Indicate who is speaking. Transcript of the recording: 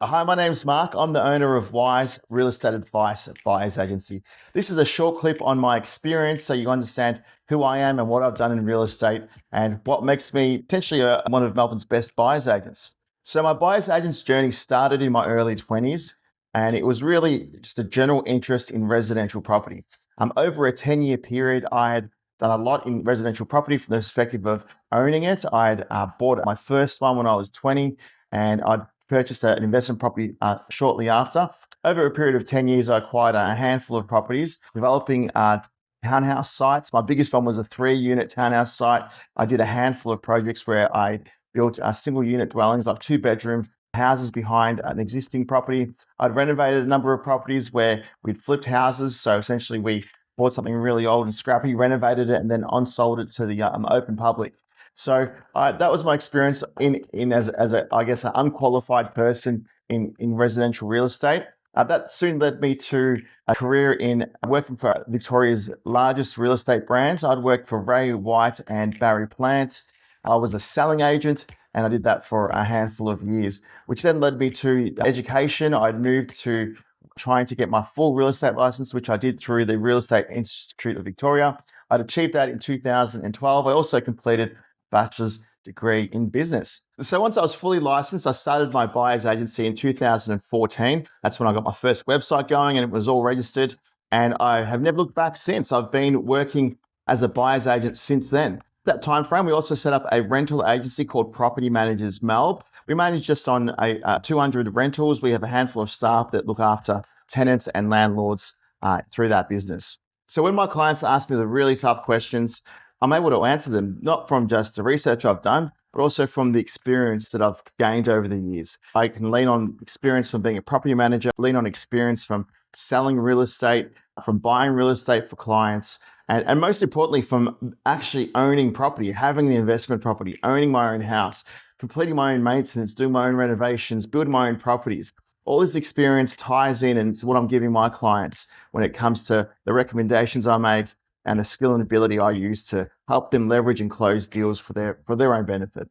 Speaker 1: Hi, my name's Mark. I'm the owner of Wise Real Estate Advice Buyers Agency. This is a short clip on my experience so you understand who I am and what I've done in real estate and what makes me potentially one of Melbourne's best buyers agents. So my buyers agent's journey started in my early 20s and it was really just a general interest in residential property. Over a 10-year period, I had done a lot in residential property from the perspective of owning it. I'd bought my first one when I was 20 and I'd purchased an investment property shortly after. Over a period of 10 years, I acquired a handful of properties, developing townhouse sites. My biggest one was a 3-unit townhouse site. I did a handful of projects where I built single unit dwellings, like 2-bedroom houses behind an existing property. I'd renovated a number of properties where we'd flipped houses. So essentially we bought something really old and scrappy, renovated it, and then on-sold it to the open public. So that was my experience as a I guess an unqualified person in residential real estate. That soon led me to a career in working for Victoria's largest real estate brands. I'd worked for Ray White and Barry Plant. I was a selling agent and I did that for a handful of years, which then led me to education. I'd moved to trying to get my full real estate license, which I did through the Real Estate Institute of Victoria. I'd achieved that in 2012. I also completed bachelor's degree in business. So once I was fully licensed, I started my buyer's agency in 2014. That's when I got my first website going and it was all registered. And I have never looked back since. I've been working as a buyer's agent since then. That time frame, we also set up a rental agency called Property Managers Melb. We manage just on 200 rentals. We have a handful of staff that look after tenants and landlords through that business. So when my clients ask me the really tough questions, I'm able to answer them, not from just the research I've done, but also from the experience that I've gained over the years. I can lean on experience from being a property manager, lean on experience from selling real estate, from buying real estate for clients, and most importantly, from actually owning property, having the investment property, owning my own house, completing my own maintenance, doing my own renovations, building my own properties. All this experience ties in and it's what I'm giving my clients when it comes to the recommendations I make and the skill and ability I use to help them leverage and close deals for their own benefit.